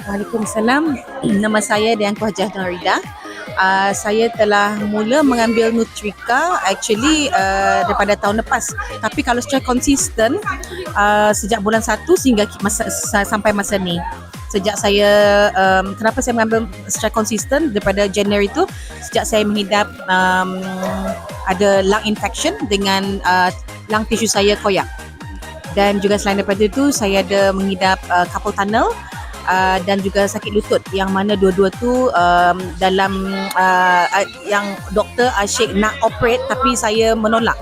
Waalaikumsalam. Nama saya Dianku Hajah Norida. Saya telah mula mengambil Nutrika actually daripada tahun lepas. Tapi kalau secara konsisten sejak bulan 1 sehingga sampai masa ni. Sejak saya kenapa saya mengambil secara konsisten daripada Januari itu, sejak saya mengidap ada lung infection dengan lung tissue saya koyak. Dan juga selain daripada itu saya ada mengidap carpal tunnel dan juga sakit lutut, yang mana dua-dua tu dalam yang doktor asyik nak operate tapi saya menolak.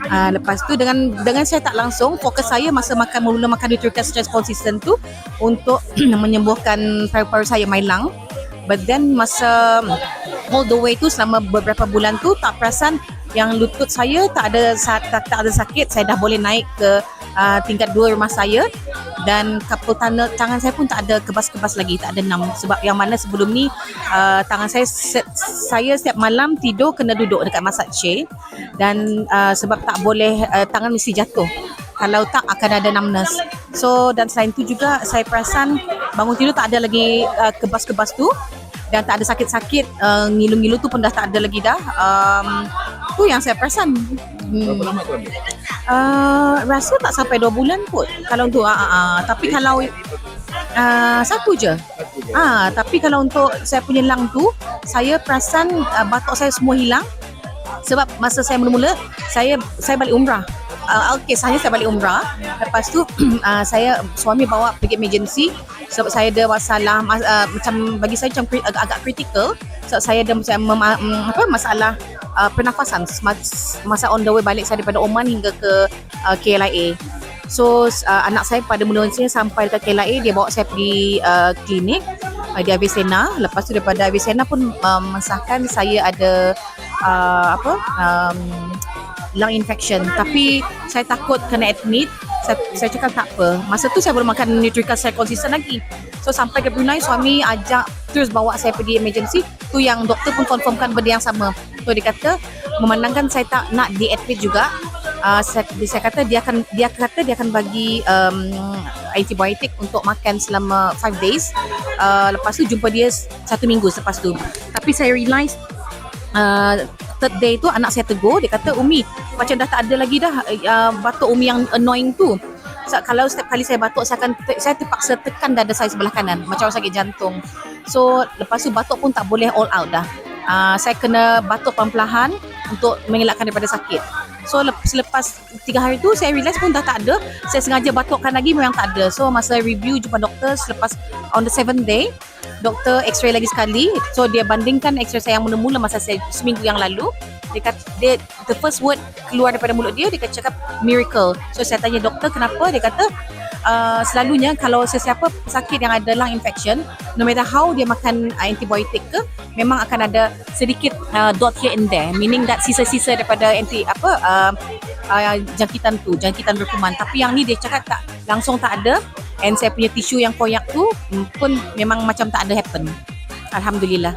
Lepas tu dengan saya tak langsung fokus saya masa mula makan Nutrika secara konsisten tu untuk menyembuhkan paru-paru saya, my lung. But then masa all the way tu selama beberapa bulan tu tak perasan yang lutut saya tak ada sakit. Saya dah boleh naik ke tingkat 2 rumah saya, dan carpal tunnel tangan saya pun tak ada kebas-kebas lagi, tak ada enam. Sebab yang mana sebelum ni tangan saya setiap malam tidur kena duduk dekat massage chair, dan sebab tak boleh tangan mesti jatuh, kalau tak akan ada numbness. So dan selain tu juga saya perasan bangun tidur tak ada lagi kebas-kebas tu, dan tak ada sakit-sakit, ngilu-ngilu tu pun dah tak ada lagi dah. Tu yang saya perasan. Berapa lama tu ambil? Rasa tak sampai 2 bulan kot kalau untuk tapi kalau satu je. Tapi kalau untuk saya punya lung tu, saya perasan batuk saya semua hilang. Sebab masa saya mula-mula saya balik umrah. Kisahnya saya balik umrah. Lepas tu suami bawa pergi emergency sebab saya ada masalah macam bagi saya macam agak kritikal. Sebab saya ada macam masalah pernafasan masa on the way balik saya daripada Oman hingga ke KLIA. So anak saya pada mula-mulanya sampai dekat KLIA, dia bawa saya pergi klinik di Avicenna. Lepas tu daripada Avicenna pun mensahkan saya ada lung infection, tapi saya takut kena admit. Saya cakap tak apa. Masa tu saya belum makan Nutrika secara konsisten lagi. So sampai ke Brunei, suami ajak terus bawa saya pergi emergency. Tu yang doktor pun confirmkan benda yang sama. So dia kata memandangkan saya tak nak di-admit juga, saya kata dia akan bagi antibiotik untuk makan selama 5 days. Lepas tu jumpa dia 1 minggu selepas tu. Tapi saya realise third day tu anak saya tegur, dia kata, "Umi, macam dah tak ada lagi dah batuk Umi yang annoying tu." So, kalau setiap kali saya batuk, saya terpaksa tekan dada saya sebelah kanan macam orang sakit jantung. So lepas tu batuk pun tak boleh all out dah. Saya kena batuk perlahan untuk mengelakkan daripada sakit. So selepas 3 hari tu saya realise pun dah tak ada. Saya sengaja batukkan lagi, memang tak ada. So masa review jumpa doktor selepas on the 7th day, doktor x-ray lagi sekali. So dia bandingkan x-ray saya yang mula-mula masa saya seminggu yang lalu. Dia the first word keluar daripada mulut dia cakap miracle. So saya tanya doktor kenapa, dia kata selalunya kalau sesiapa sakit yang ada lung infection, no matter how dia makan antibiotik ke, memang akan ada sedikit dot here and there, meaning that sisa-sisa daripada jangkitan berkuman. Tapi yang ni dia cakap tak, langsung tak ada. And saya punya tisu yang koyak tu pun memang macam tak ada happen. Alhamdulillah.